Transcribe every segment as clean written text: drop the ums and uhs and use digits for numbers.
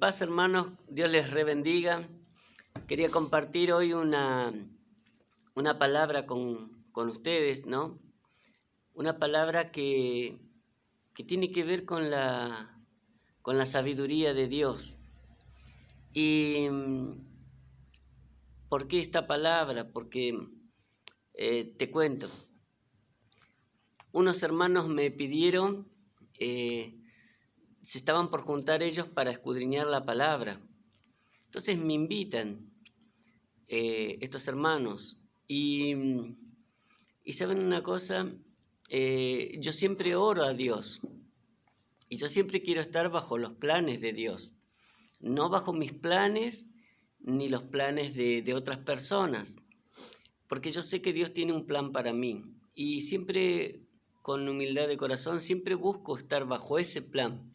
Paz, hermanos, Dios les rebendiga. Quería compartir hoy una palabra con ustedes, ¿no? Una palabra que tiene que ver con la sabiduría de Dios. ¿Y por qué esta palabra? Porque te cuento. Unos hermanos me pidieron, se estaban por juntar ellos para escudriñar la palabra. Entonces me invitan estos hermanos y saben una cosa, yo siempre oro a Dios y yo siempre quiero estar bajo los planes de Dios, no bajo mis planes ni los planes de otras personas, porque yo sé que Dios tiene un plan para mí y siempre con humildad de corazón siempre busco estar bajo ese plan,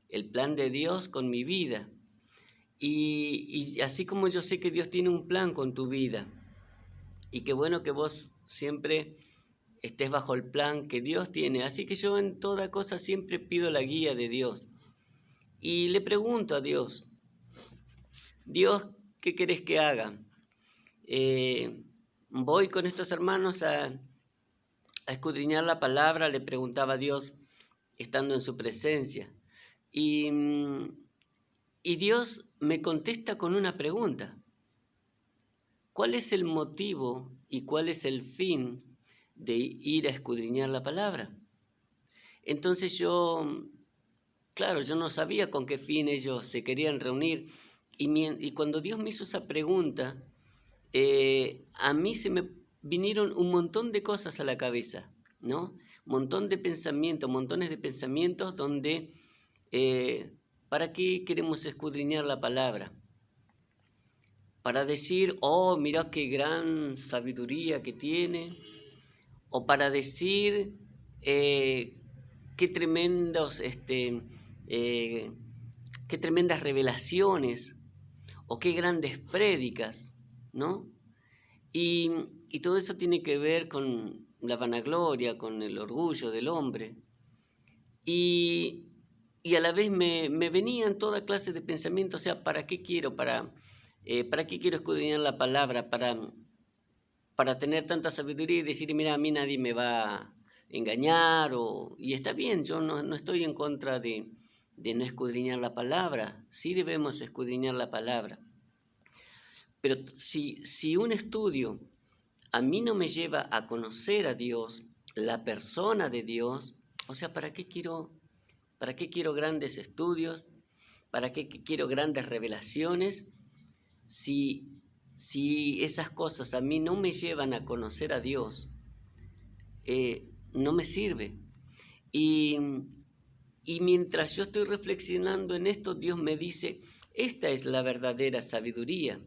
el plan de Dios con mi vida. Y así como yo sé que Dios tiene un plan con tu vida, y qué bueno que vos siempre estés bajo el plan que Dios tiene. Así que yo en toda cosa siempre pido la guía de Dios. Y le pregunto a Dios, Dios, ¿qué querés que haga? Voy con estos hermanos a escudriñar la palabra, le preguntaba a Dios estando en su presencia. Y Dios me contesta con una pregunta. ¿Cuál es el motivo y cuál es el fin de ir a escudriñar la palabra? Entonces yo no sabía con qué fin ellos se querían reunir. Y cuando Dios me hizo esa pregunta, a mí se me vinieron un montón de cosas a la cabeza, ¿no? Montones de pensamientos donde, ¿para qué queremos escudriñar la palabra? Para decir, oh, mira qué gran sabiduría que tiene, o para decir qué tremendas revelaciones, o qué grandes prédicas, ¿no? Y todo eso tiene que ver con la vanagloria, con el orgullo del hombre. Y a la vez me venían toda clase de pensamientos, o sea, ¿para qué quiero? ¿Para qué quiero escudriñar la palabra? Para tener tanta sabiduría y decir, mira, a mí nadie me va a engañar, y está bien, yo no estoy en contra de no escudriñar la palabra, sí debemos escudriñar la palabra. Pero si un estudio a mí no me lleva a conocer a Dios, la persona de Dios, o sea, ¿para qué quiero grandes estudios? ¿Para qué quiero grandes revelaciones? Si esas cosas a mí no me llevan a conocer a Dios, no me sirve. Y mientras yo estoy reflexionando en esto, Dios me dice, esta es la verdadera sabiduría.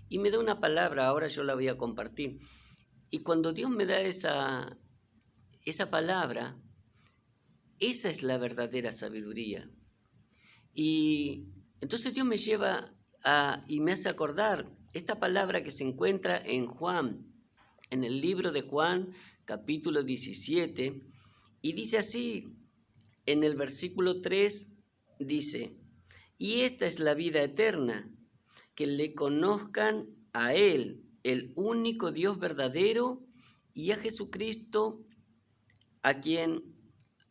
Y me da una palabra, ahora yo la voy a compartir. Y cuando Dios me da esa palabra, esa es la verdadera sabiduría. Y entonces Dios me lleva y me hace acordar esta palabra que se encuentra en Juan, en el libro de Juan, capítulo 17, y dice así, en el versículo 3, dice, y esta es la vida eterna, que le conozcan a Él, el único Dios verdadero, y a Jesucristo, a quien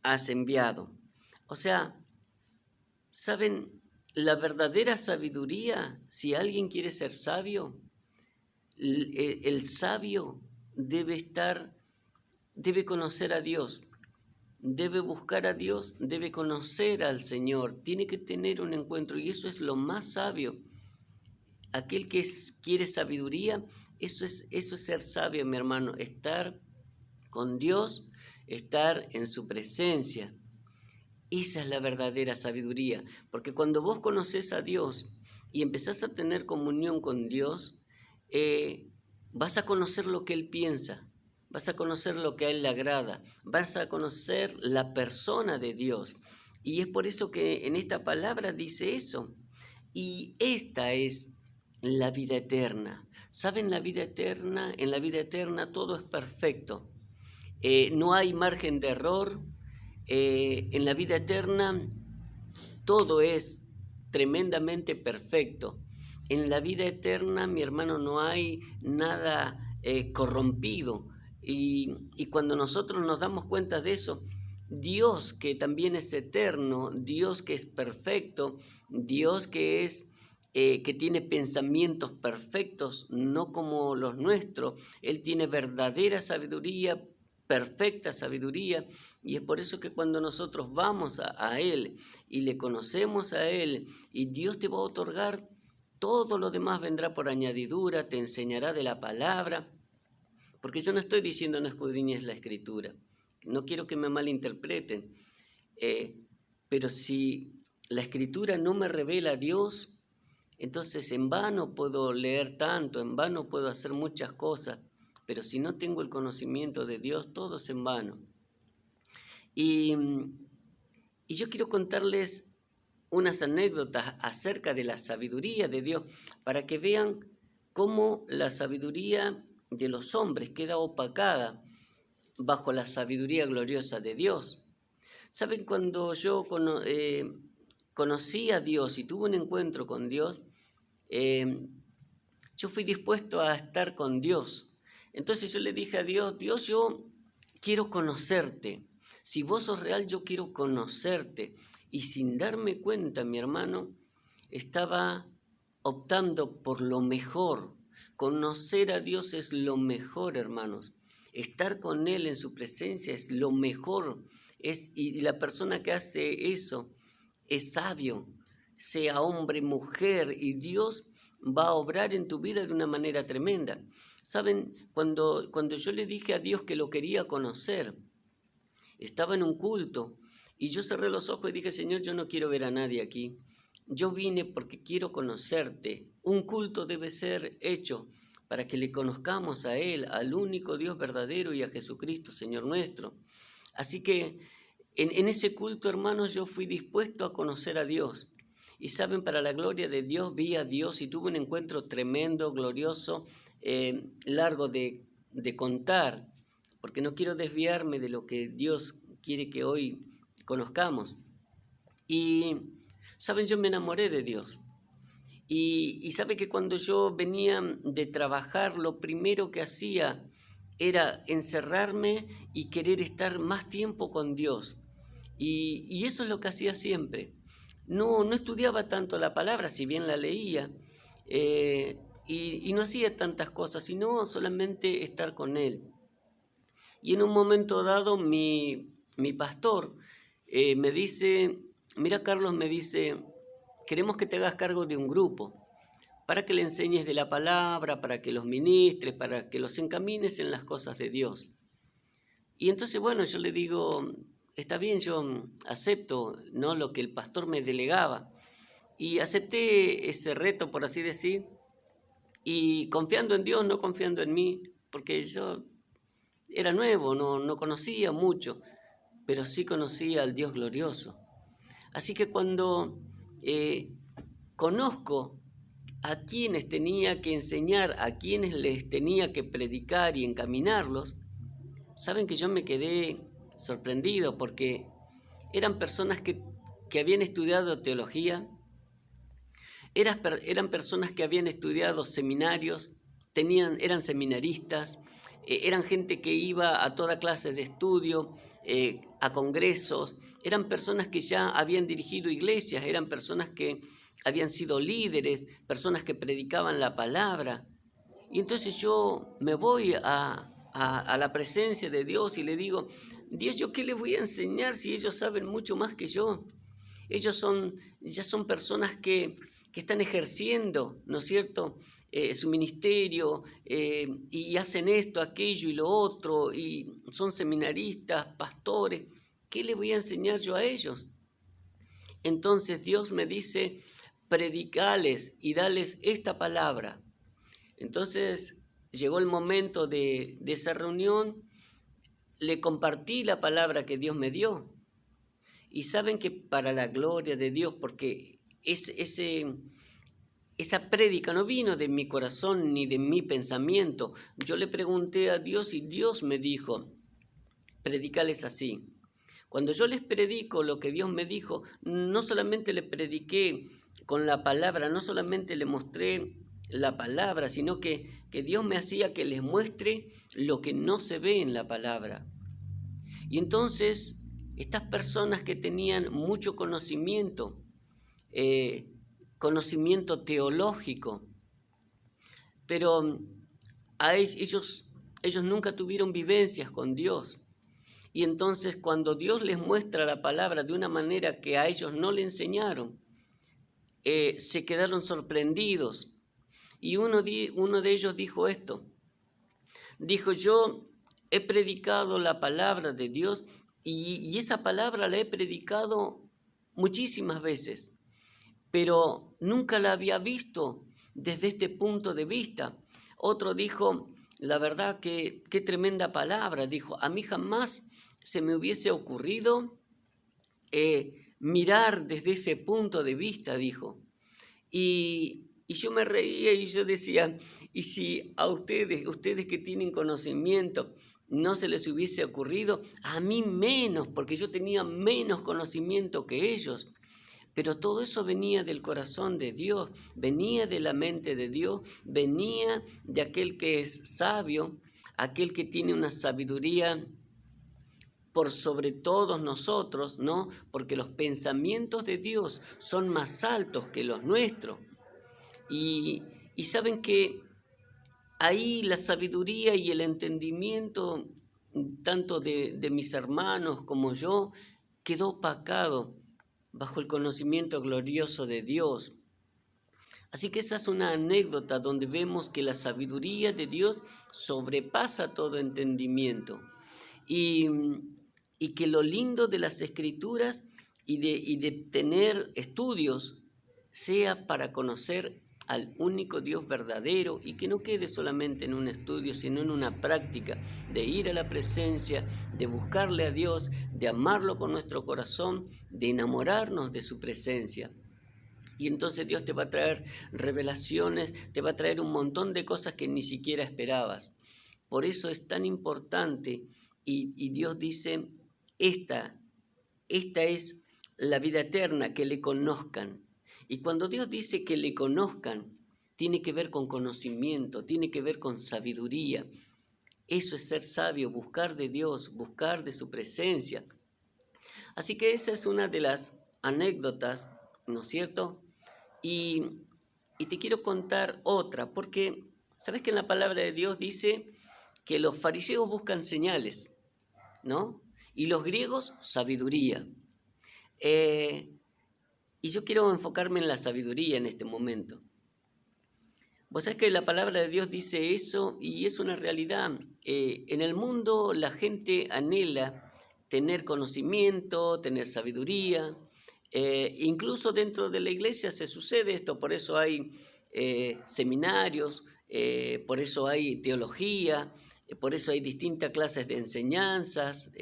has enviado. O sea, ¿saben? La verdadera sabiduría, si alguien quiere ser sabio, el sabio debe conocer a Dios, debe buscar a Dios, debe conocer al Señor, tiene que tener un encuentro, y eso es lo más sabio. Aquel que quiere sabiduría, eso es ser sabio, mi hermano, estar con Dios, estar en su presencia. Esa es la verdadera sabiduría, porque cuando vos conoces a Dios y empezás a tener comunión con Dios, vas a conocer lo que Él piensa, vas a conocer lo que a Él le agrada, vas a conocer la persona de Dios. Y es por eso que en esta palabra dice eso. Y esta es la vida eterna. ¿Saben la vida eterna? En la vida eterna todo es perfecto. No hay margen de error. En la vida eterna todo es tremendamente perfecto. En la vida eterna, mi hermano, no hay nada corrompido. Y cuando nosotros nos damos cuenta de eso, Dios que también es eterno, Dios que es perfecto, Dios que tiene pensamientos perfectos, no como los nuestros, Él tiene verdadera sabiduría, perfecta sabiduría, y es por eso que cuando nosotros vamos a Él y le conocemos a Él, y Dios te va a otorgar, todo lo demás vendrá por añadidura, te enseñará de la palabra, porque yo no estoy diciendo no escudriñes la Escritura, no quiero que me malinterpreten, pero si la Escritura no me revela a Dios, entonces en vano puedo leer tanto, en vano puedo hacer muchas cosas, pero si no tengo el conocimiento de Dios, todo es en vano. Y yo quiero contarles unas anécdotas acerca de la sabiduría de Dios, para que vean cómo la sabiduría de los hombres queda opacada bajo la sabiduría gloriosa de Dios. ¿Saben? Cuando yo conocí a Dios y tuve un encuentro con Dios, yo fui dispuesto a estar con Dios. Entonces yo le dije a Dios, Dios, yo quiero conocerte. Si vos sos real, yo quiero conocerte. Y sin darme cuenta, mi hermano, estaba optando por lo mejor. Conocer a Dios es lo mejor, hermanos. Estar con Él en su presencia es lo mejor. Y la persona que hace eso es sabio, sea hombre, mujer, y Dios va a obrar en tu vida de una manera tremenda. ¿Saben? Cuando yo le dije a Dios que lo quería conocer, estaba en un culto y yo cerré los ojos y dije, Señor, yo no quiero ver a nadie aquí. Yo vine porque quiero conocerte. Un culto debe ser hecho para que le conozcamos a Él, al único Dios verdadero, y a Jesucristo, Señor nuestro. Así que en ese culto, hermanos, yo fui dispuesto a conocer a Dios. Y saben, para la gloria de Dios, vi a Dios y tuve un encuentro tremendo, glorioso, largo de contar, porque no quiero desviarme de lo que Dios quiere que hoy conozcamos. Y, ¿saben? Yo me enamoré de Dios. Y sabe que cuando yo venía de trabajar, lo primero que hacía era encerrarme y querer estar más tiempo con Dios. Y eso es lo que hacía siempre. No estudiaba tanto la palabra, si bien la leía, y no hacía tantas cosas, sino solamente estar con Él. Y en un momento dado mi pastor me dice, mira Carlos, me dice, queremos que te hagas cargo de un grupo para que le enseñes de la palabra, para que los ministres, para que los encamines en las cosas de Dios. Y entonces, bueno, yo le digo, está bien, yo acepto, ¿no?, lo que el pastor me delegaba. Y acepté ese reto, por así decir, y confiando en Dios, no confiando en mí, porque yo era nuevo, no conocía mucho, pero sí conocía al Dios glorioso. Así que cuando conozco a quienes tenía que enseñar, a quienes les tenía que predicar y encaminarlos, saben que yo me quedé sorprendido porque eran personas que habían estudiado teología, eran personas que habían estudiado seminarios, eran seminaristas, eran gente que iba a toda clase de estudio, a congresos, eran personas que ya habían dirigido iglesias, eran personas que habían sido líderes, personas que predicaban la palabra. Y entonces yo me voy a la presencia de Dios y le digo, Dios, ¿yo qué les voy a enseñar si ellos saben mucho más que yo? Ellos ya son personas que están ejerciendo, ¿no es cierto?, su ministerio, y hacen esto, aquello y lo otro, y son seminaristas, pastores. ¿Qué les voy a enseñar yo a ellos? Entonces Dios me dice, predicales y dales esta palabra. Entonces llegó el momento de esa reunión, le compartí la palabra que Dios me dio. Y saben que para la gloria de Dios, porque esa prédica no vino de mi corazón ni de mi pensamiento. Yo le pregunté a Dios y Dios me dijo, predicales así. Cuando yo les predico lo que Dios me dijo, no solamente le prediqué con la palabra, no solamente le mostré la palabra, sino que Dios me hacía que les muestre lo que no se ve en la palabra. Y entonces, estas personas que tenían mucho conocimiento, conocimiento teológico, pero ellos nunca tuvieron vivencias con Dios. Y entonces cuando Dios les muestra la palabra de una manera que a ellos no le enseñaron, se quedaron sorprendidos. Y uno de ellos dijo esto, dijo: yo he predicado la palabra de Dios y esa palabra la he predicado muchísimas veces, pero nunca la había visto desde este punto de vista. Otro dijo: la verdad que qué tremenda palabra, dijo, a mí jamás se me hubiese ocurrido mirar desde ese punto de vista, dijo. Y yo me reía y yo decía, y si a ustedes que tienen conocimiento, no se les hubiese ocurrido, a mí menos, porque yo tenía menos conocimiento que ellos. Pero todo eso venía del corazón de Dios, venía de la mente de Dios, venía de aquel que es sabio, aquel que tiene una sabiduría por sobre todos nosotros, ¿no? Porque los pensamientos de Dios son más altos que los nuestros. Y, y saben que ahí la sabiduría y el entendimiento, tanto de mis hermanos como yo, quedó opacado bajo el conocimiento glorioso de Dios. Así que esa es una anécdota donde vemos que la sabiduría de Dios sobrepasa todo entendimiento. Y, y que lo lindo de las Escrituras y de tener estudios sea para conocer al único Dios verdadero y que no quede solamente en un estudio, sino en una práctica de ir a la presencia, de buscarle a Dios, de amarlo con nuestro corazón, de enamorarnos de su presencia. Y entonces Dios te va a traer revelaciones, te va a traer un montón de cosas que ni siquiera esperabas. Por eso es tan importante y Dios dice, esta es la vida eterna, que le conozcan. Y cuando Dios dice que le conozcan, tiene que ver con conocimiento, tiene que ver con sabiduría. Eso es ser sabio, buscar de Dios, buscar de su presencia. Así que esa es una de las anécdotas, ¿no es cierto? Y, y te quiero contar otra, porque sabes que en la palabra de Dios dice que los fariseos buscan señales, ¿no? Y los griegos sabiduría. Y yo quiero enfocarme en la sabiduría en este momento. Vos sabés que la palabra de Dios dice eso y es una realidad. En el mundo la gente anhela tener conocimiento, tener sabiduría. Incluso dentro de la iglesia se sucede esto, por eso hay seminarios, por eso hay teología, por eso hay distintas clases de enseñanzas.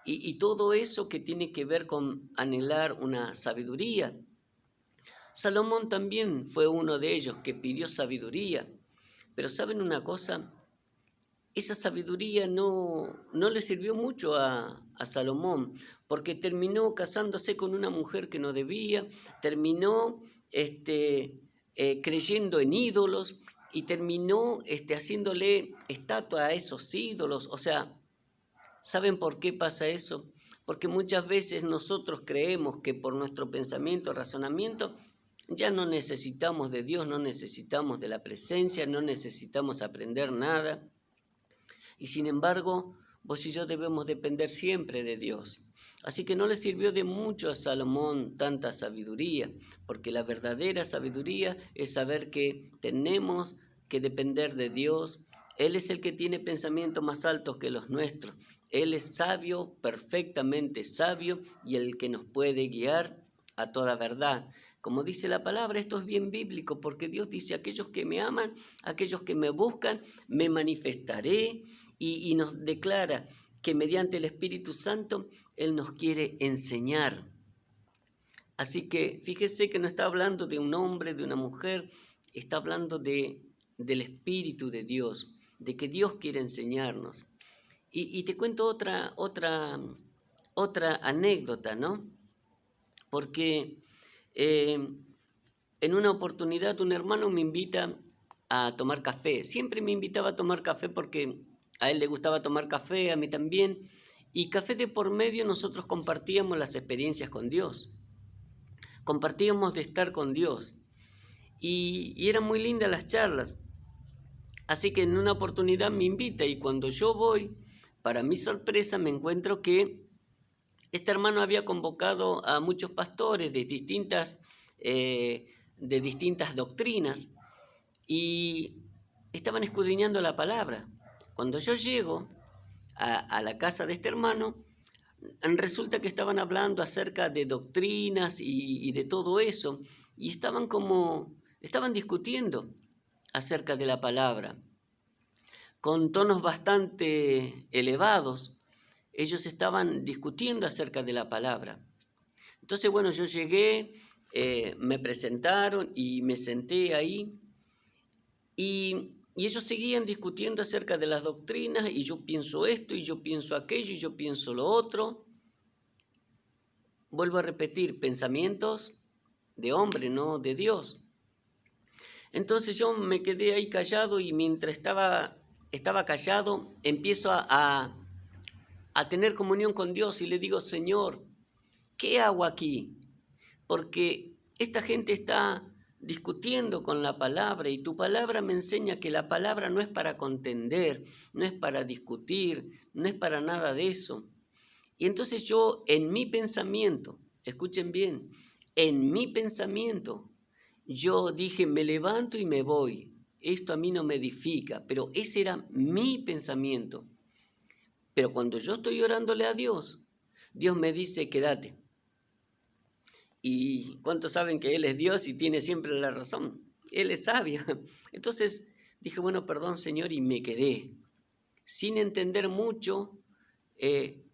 Y todo eso que tiene que ver con anhelar una sabiduría. Salomón también fue uno de ellos que pidió sabiduría, pero ¿saben una cosa? Esa sabiduría no le sirvió mucho a Salomón, porque terminó casándose con una mujer que no debía, terminó creyendo en ídolos y terminó haciéndole estatua a esos ídolos. O sea, ¿saben por qué pasa eso? Porque muchas veces nosotros creemos que por nuestro pensamiento, razonamiento, ya no necesitamos de Dios, no necesitamos de la presencia, no necesitamos aprender nada. Y sin embargo, vos y yo debemos depender siempre de Dios. Así que no le sirvió de mucho a Salomón tanta sabiduría, porque la verdadera sabiduría es saber que tenemos que depender de Dios. Él es el que tiene pensamientos más altos que los nuestros. Él es sabio, perfectamente sabio, y el que nos puede guiar a toda verdad. Como dice la palabra, esto es bien bíblico, porque Dios dice, aquellos que me aman, aquellos que me buscan, me manifestaré, y nos declara que mediante el Espíritu Santo Él nos quiere enseñar. Así que fíjese que no está hablando de un hombre, de una mujer, está hablando del Espíritu de Dios, de que Dios quiere enseñarnos. Y te cuento otra otra anécdota, ¿no? Porque en una oportunidad un hermano me invita a tomar café. Siempre me invitaba a tomar café porque a él le gustaba tomar café, a mí también. Y café de por medio nosotros compartíamos las experiencias con Dios. Compartíamos de estar con Dios. Y eran muy lindas las charlas. Así que en una oportunidad me invita y cuando yo voy, para mi sorpresa me encuentro que este hermano había convocado a muchos pastores de distintas doctrinas y estaban escudriñando la palabra. Cuando yo llego a la casa de este hermano, resulta que estaban hablando acerca de doctrinas y de todo eso, y estaban discutiendo acerca de la palabra, con tonos bastante elevados. Ellos estaban discutiendo acerca de la palabra. Entonces, bueno, yo llegué, me presentaron y me senté ahí, y ellos seguían discutiendo acerca de las doctrinas, y yo pienso esto, y yo pienso aquello, y yo pienso lo otro. Vuelvo a repetir, pensamientos de hombre, no de Dios. Entonces yo me quedé ahí callado y mientras estaba callado, empiezo a tener comunión con Dios y le digo, Señor, ¿qué hago aquí? Porque esta gente está discutiendo con la palabra y tu palabra me enseña que la palabra no es para contender, no es para discutir, no es para nada de eso. Y entonces yo en mi pensamiento, escuchen bien, en mi pensamiento, yo dije, me levanto y me voy. Esto a mí no me edifica, pero ese era mi pensamiento. Pero cuando yo estoy orándole a Dios, Dios me dice, quédate. ¿Y cuántos saben que Él es Dios y tiene siempre la razón? Él es sabio. Entonces dije, bueno, perdón Señor, y me quedé. Sin entender mucho,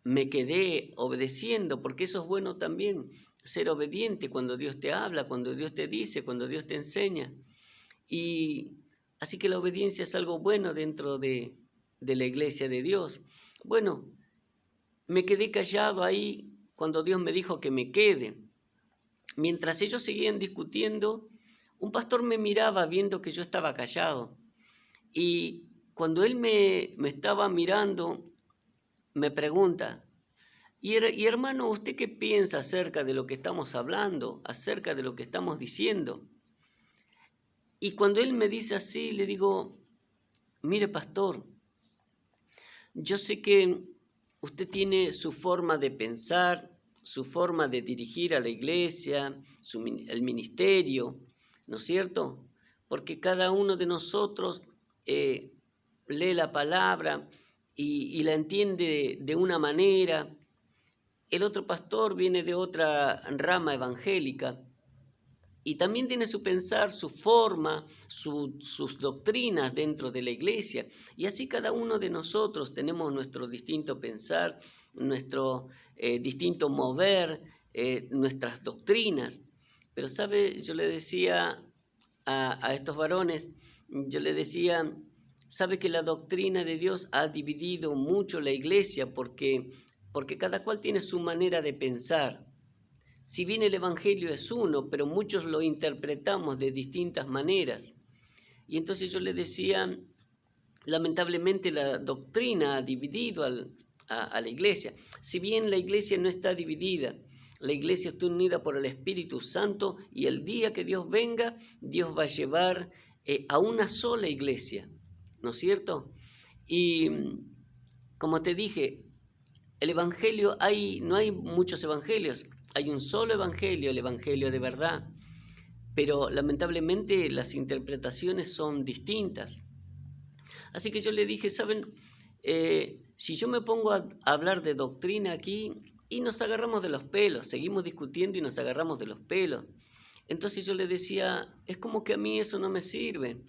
me quedé obedeciendo, porque eso es bueno también, ser obediente cuando Dios te habla, cuando Dios te dice, cuando Dios te enseña. Y así que la obediencia es algo bueno dentro de la iglesia de Dios. Bueno, me quedé callado ahí cuando Dios me dijo que me quede. Mientras ellos seguían discutiendo, un pastor me miraba viendo que yo estaba callado. Y cuando él me estaba mirando, me pregunta, y hermano, ¿usted qué piensa acerca de lo que estamos hablando, acerca de lo que estamos diciendo? Y cuando él me dice así, le digo, mire pastor, yo sé que usted tiene su forma de pensar, su forma de dirigir a la iglesia, el ministerio, ¿no es cierto? Porque cada uno de nosotros lee la palabra y la entiende de una manera. El otro pastor viene de otra rama evangélica y también tiene su pensar, su forma, sus doctrinas dentro de la iglesia. Y así cada uno de nosotros tenemos nuestro distinto pensar, nuestro distinto mover, nuestras doctrinas. Pero, ¿sabe? Yo le decía a estos varones, yo le decía, ¿sabe que la doctrina de Dios ha dividido mucho la iglesia? Porque cada cual tiene su manera de pensar. Si bien el Evangelio es uno, pero muchos lo interpretamos de distintas maneras. Y entonces yo le decía, lamentablemente la doctrina ha dividido a la iglesia. Si bien la iglesia no está dividida, la iglesia está unida por el Espíritu Santo y el día que Dios venga, Dios va a llevar a una sola iglesia, ¿no es cierto? Y como te dije, el Evangelio, no hay muchos evangelios, hay un solo evangelio, el evangelio de verdad, pero lamentablemente las interpretaciones son distintas. Así que yo le dije, ¿saben? Si yo me pongo a hablar de doctrina aquí y nos agarramos de los pelos, seguimos discutiendo y nos agarramos de los pelos. Entonces yo le decía, es como que a mí eso no me sirve.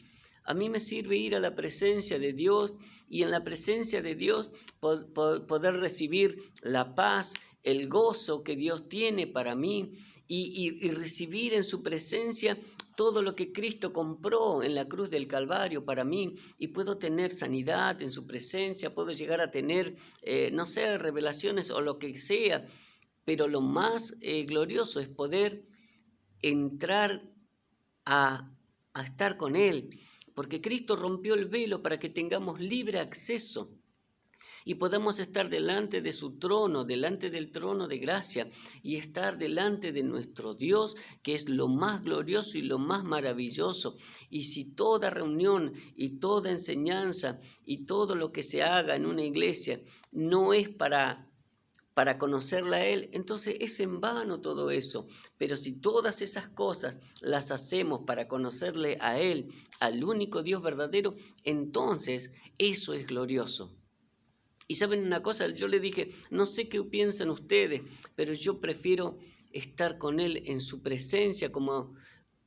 A mí me sirve ir a la presencia de Dios y en la presencia de Dios poder recibir la paz, el gozo que Dios tiene para mí y recibir en su presencia todo lo que Cristo compró en la cruz del Calvario para mí, y puedo tener sanidad en su presencia, puedo llegar a tener, no sé, revelaciones o lo que sea, pero lo más glorioso es poder entrar a estar con Él, porque Cristo rompió el velo para que tengamos libre acceso y podamos estar delante de su trono, delante del trono de gracia, y estar delante de nuestro Dios, que es lo más glorioso y lo más maravilloso. Y si toda reunión y toda enseñanza y todo lo que se haga en una iglesia no es para conocerle a Él, entonces es en vano todo eso. Pero si todas esas cosas las hacemos para conocerle a Él, al único Dios verdadero, entonces eso es glorioso. Y saben una cosa, yo le dije, no sé qué piensan ustedes, pero yo prefiero estar con Él en su presencia, como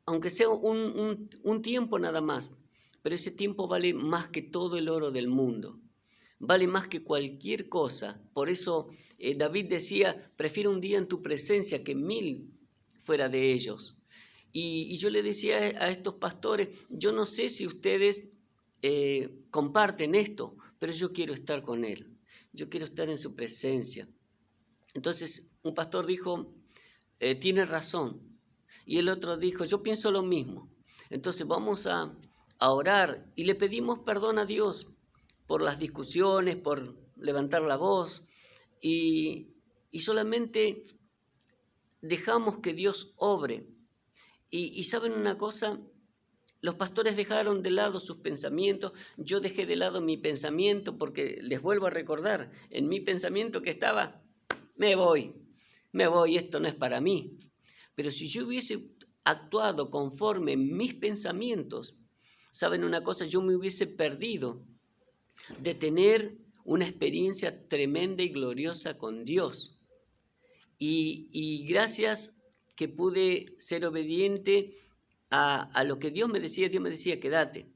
aunque sea un tiempo nada más, pero ese tiempo vale más que todo el oro del mundo. Vale más que cualquier cosa. Por eso David decía, prefiero un día en tu presencia que 1000 fuera de ellos. Y yo le decía a estos pastores, yo no sé si ustedes comparten esto, pero yo quiero estar con Él. Yo quiero estar en su presencia. Entonces un pastor dijo, tiene razón. Y el otro dijo, yo pienso lo mismo. Entonces vamos a orar y le pedimos perdón a Dios por las discusiones, por levantar la voz, y solamente dejamos que Dios obre. Y ¿saben una cosa? Los pastores dejaron de lado sus pensamientos, yo dejé de lado mi pensamiento, porque les vuelvo a recordar, en mi pensamiento que estaba, me voy, esto no es para mí. Pero si yo hubiese actuado conforme mis pensamientos, ¿saben una cosa? Yo me hubiese perdido de tener una experiencia tremenda y gloriosa con Dios. Y gracias que pude ser obediente a lo que Dios me decía, quédate.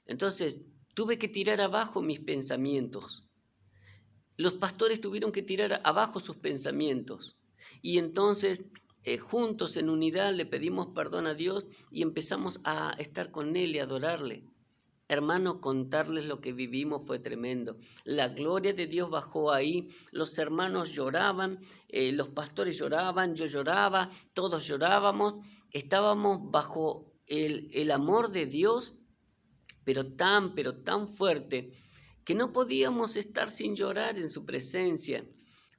Entonces, tuve que tirar abajo mis pensamientos. Los pastores tuvieron que tirar abajo sus pensamientos. Y entonces, juntos en unidad, le pedimos perdón a Dios y empezamos a estar con Él y a adorarle. Hermanos, contarles lo que vivimos fue tremendo. La gloria de Dios bajó ahí, los hermanos lloraban, los pastores lloraban, yo lloraba, todos llorábamos, estábamos bajo el amor de Dios, pero tan fuerte, que no podíamos estar sin llorar en su presencia,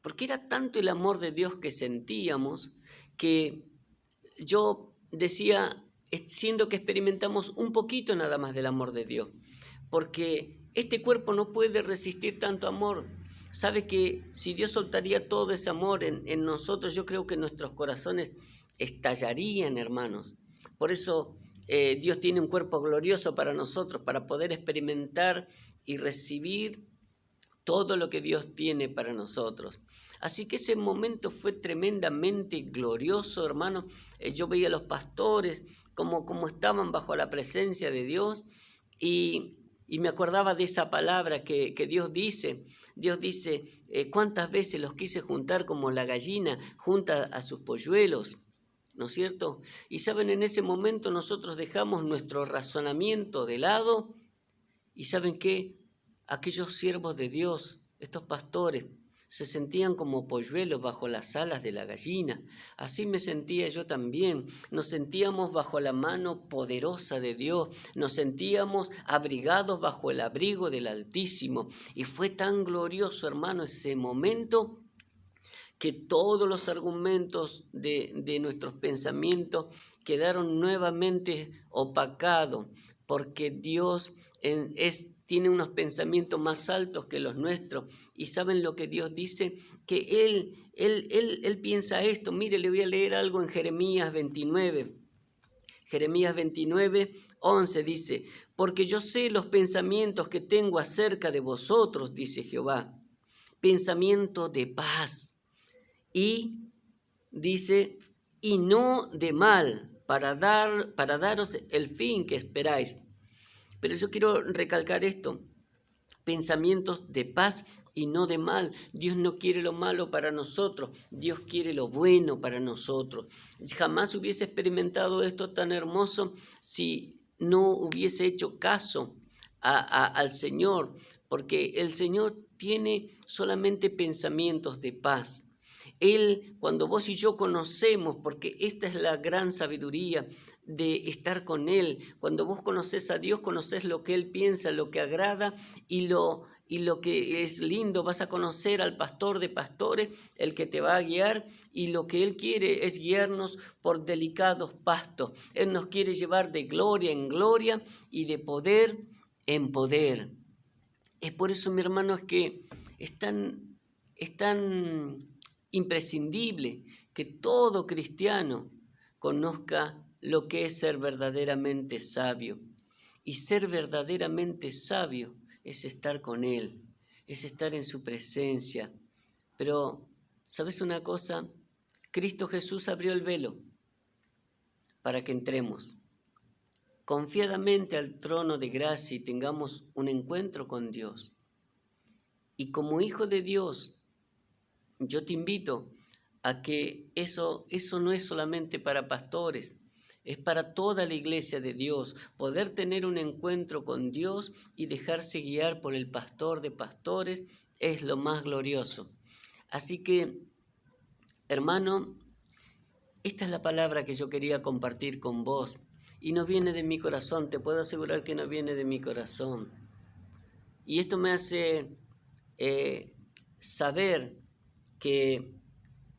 porque era tanto el amor de Dios que sentíamos, que yo decía, siendo que experimentamos un poquito nada más del amor de Dios, porque este cuerpo no puede resistir tanto amor. Sabe que si Dios soltaría todo ese amor en nosotros, yo creo que nuestros corazones estallarían, hermanos. Por eso Dios tiene un cuerpo glorioso para nosotros, para poder experimentar y recibir todo lo que Dios tiene para nosotros. Así que ese momento fue tremendamente glorioso, hermano. Yo veía a los pastores como estaban bajo la presencia de Dios, y me acordaba de esa palabra que Dios dice. Dios dice, ¿cuántas veces los quise juntar como la gallina junta a sus polluelos? ¿No es cierto? Y saben, en ese momento nosotros dejamos nuestro razonamiento de lado, y ¿saben qué? Aquellos siervos de Dios, estos pastores, se sentían como polluelos bajo las alas de la gallina. Así me sentía yo también. Nos sentíamos bajo la mano poderosa de Dios. Nos sentíamos abrigados bajo el abrigo del Altísimo. Y fue tan glorioso, hermano, ese momento, que todos los argumentos de nuestros pensamientos quedaron nuevamente opacados, porque Dios tiene unos pensamientos más altos que los nuestros. Y ¿saben lo que Dios dice? Que Él piensa esto. Mire, le voy a leer algo en Jeremías 29. Jeremías 29, 11 dice, porque yo sé los pensamientos que tengo acerca de vosotros, dice Jehová, pensamiento de paz. Y dice, y no de mal, para daros el fin que esperáis. Pero yo quiero recalcar esto, pensamientos de paz y no de mal. Dios no quiere lo malo para nosotros, Dios quiere lo bueno para nosotros. Jamás hubiese experimentado esto tan hermoso si no hubiese hecho caso al Señor, porque el Señor tiene solamente pensamientos de paz. Él, cuando vos y yo conocemos, porque esta es la gran sabiduría de estar con Él, cuando vos conoces a Dios, conoces lo que Él piensa, lo que agrada y lo que es lindo. Vas a conocer al pastor de pastores, el que te va a guiar, y lo que Él quiere es guiarnos por delicados pastos. Él nos quiere llevar de gloria en gloria y de poder en poder. Es por eso, mi hermano, es que es tan imprescindible que todo cristiano conozca lo que es ser verdaderamente sabio. Y ser verdaderamente sabio es estar con Él, es estar en su presencia. Pero, ¿sabes una cosa? Cristo Jesús abrió el velo para que entremos confiadamente al trono de gracia y tengamos un encuentro con Dios. Y como hijo de Dios, yo te invito a que eso no es solamente para pastores, es para toda la iglesia de Dios, poder tener un encuentro con Dios y dejarse guiar por el pastor de pastores es lo más glorioso. Así que, hermano, esta es la palabra que yo quería compartir con vos y no viene de mi corazón, te puedo asegurar que no viene de mi corazón. Y esto me hace saber que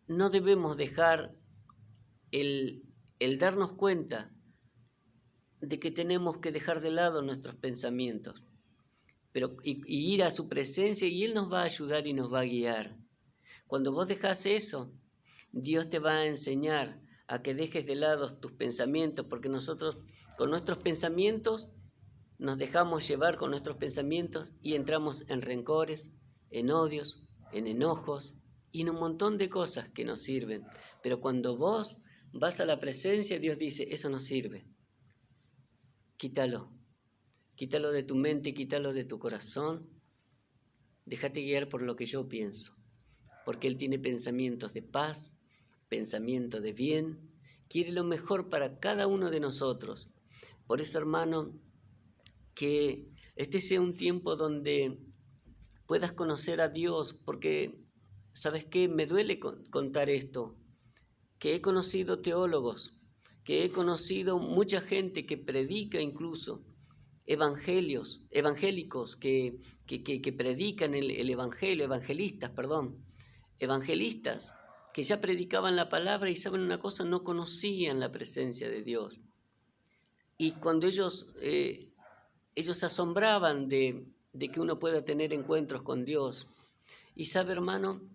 no debemos dejar el darnos cuenta de que tenemos que dejar de lado nuestros pensamientos, pero y ir a su presencia, y Él nos va a ayudar y nos va a guiar. Cuando vos dejás eso, Dios te va a enseñar a que dejes de lado tus pensamientos, porque nosotros con nuestros pensamientos nos dejamos llevar con nuestros pensamientos y entramos en rencores, en odios, en enojos y en un montón de cosas que nos sirven. Pero cuando vos vas a la presencia, Dios dice, eso no sirve. Quítalo. Quítalo de tu mente, quítalo de tu corazón. Déjate guiar por lo que yo pienso. Porque Él tiene pensamientos de paz, pensamientos de bien. Quiere lo mejor para cada uno de nosotros. Por eso, hermano, que este sea un tiempo donde puedas conocer a Dios, porque, ¿sabes qué? Me duele contar esto, que he conocido teólogos, que he conocido mucha gente que predica incluso, evangélicos que predican el evangelio, evangelistas que ya predicaban la palabra y saben una cosa, no conocían la presencia de Dios. Y cuando ellos se asombraban de que uno pueda tener encuentros con Dios. Y sabe, hermano,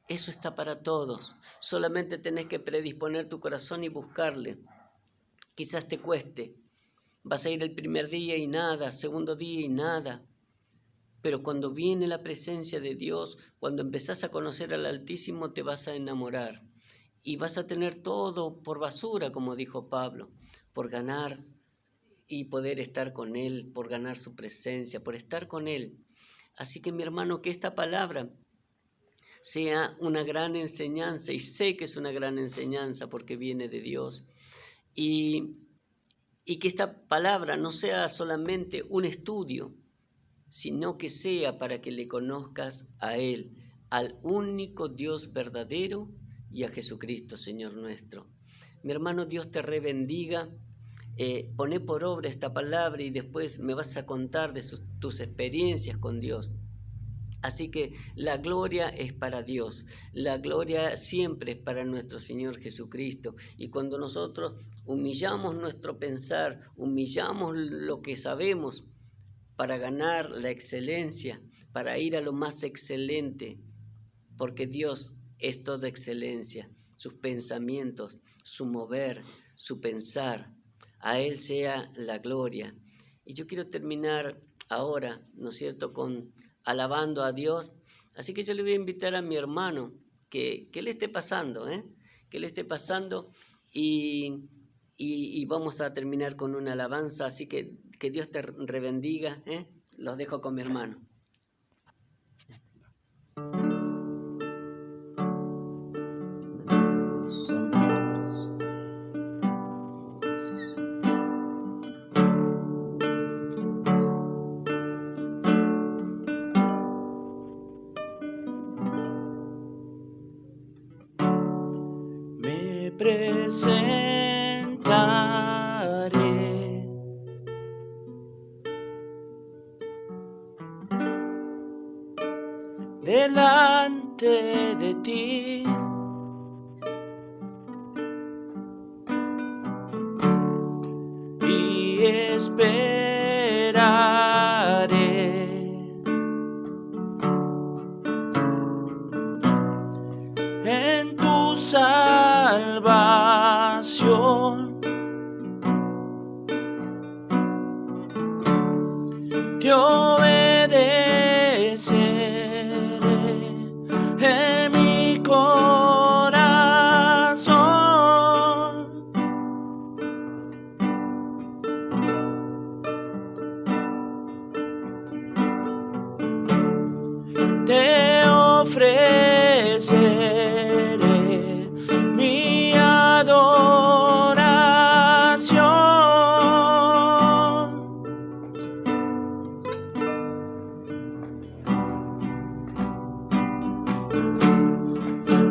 eso está para todos. Solamente tenés que predisponer tu corazón y buscarle. Quizás te cueste. Vas a ir el primer día y nada, segundo día y nada. Pero cuando viene la presencia de Dios, cuando empezás a conocer al Altísimo, te vas a enamorar. Y vas a tener todo por basura, como dijo Pablo, por ganar y poder estar con Él, por ganar su presencia, por estar con Él. Así que, mi hermano, que esta palabra sea una gran enseñanza, y sé que es una gran enseñanza porque viene de Dios, y que esta palabra no sea solamente un estudio, sino que sea para que le conozcas a Él, al único Dios verdadero y a Jesucristo, Señor nuestro. Mi hermano, Dios te rebendiga. Poné por obra esta palabra y después me vas a contar de tus experiencias con Dios. Así que la gloria es para Dios, la gloria siempre es para nuestro Señor Jesucristo. Y cuando nosotros humillamos nuestro pensar, humillamos lo que sabemos para ganar la excelencia, para ir a lo más excelente, porque Dios es toda excelencia, sus pensamientos, su mover, su pensar. A Él sea la gloria. Y yo quiero terminar ahora, ¿no es cierto?, alabando a Dios. Así que yo le voy a invitar a mi hermano que le esté pasando, que le esté pasando y vamos a terminar con una alabanza. Así que Dios te rebendiga. Los dejo con mi hermano. presentaré delante de ti. Y esperaré en tu salvación. Te obedeceré en mi corazón. Te ofreceré mi adoración.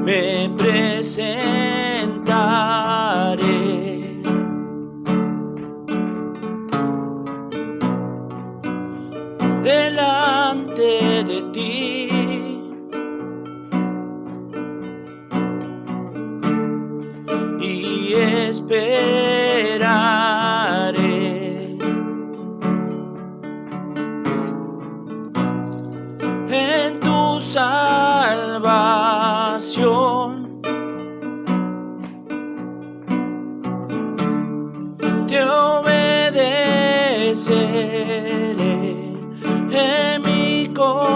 Me presentaré delante de ti. Y esperaré en tu salvación. Te obedeceré en mi corazón.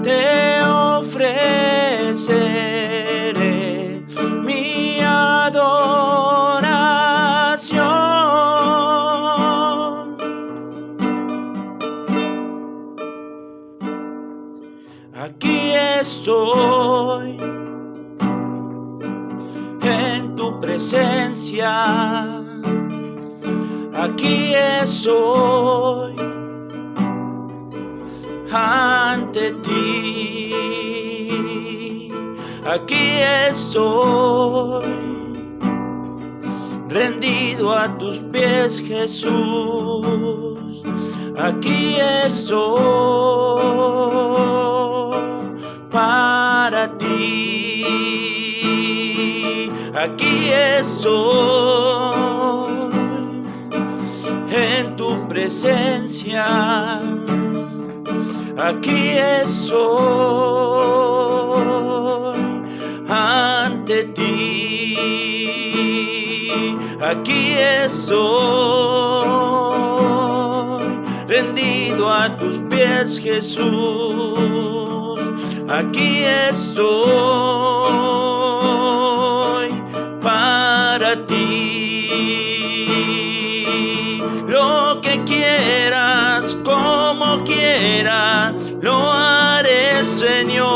Te ofreceré mi adoración. Aquí estoy en tu presencia. Aquí estoy ante ti. Aquí estoy rendido a tus pies, Jesús. Aquí estoy para ti. Aquí estoy en tu presencia. Aquí estoy ante ti. Aquí estoy rendido a tus pies, Jesús. Aquí estoy para ti. Lo que quieras, como quieras, lo haré, Señor.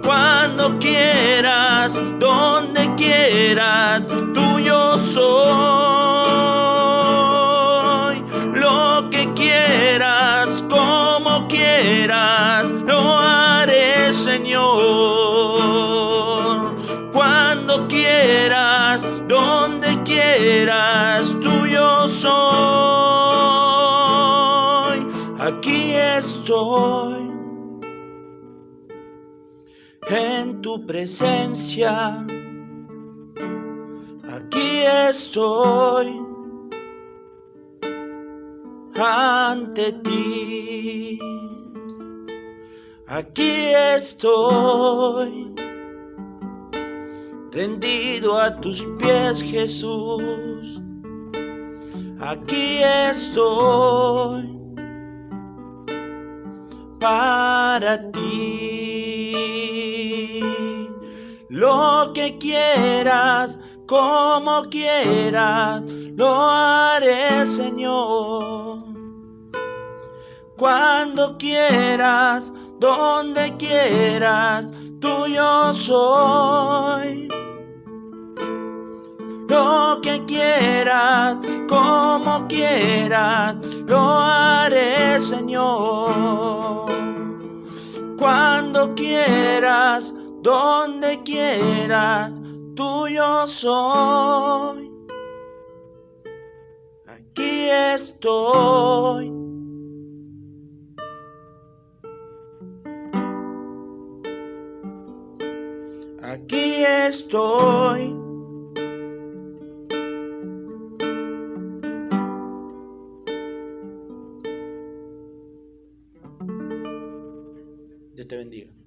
Cuando quieras, donde quieras, tuyo soy. Lo que quieras, como quieras, lo haré, Señor. Cuando quieras, donde quieras, tuyo soy. Aquí estoy en tu presencia. Aquí estoy ante ti. Aquí estoy rendido a tus pies, Jesús. Aquí estoy para ti. Lo que quieras, como quieras, lo haré, Señor. Cuando quieras, donde quieras, tuyo soy. Lo que quieras, como quieras, lo haré, Señor. Cuando quieras, donde quieras, tuyo soy. Aquí estoy. Aquí estoy. Dios te bendiga.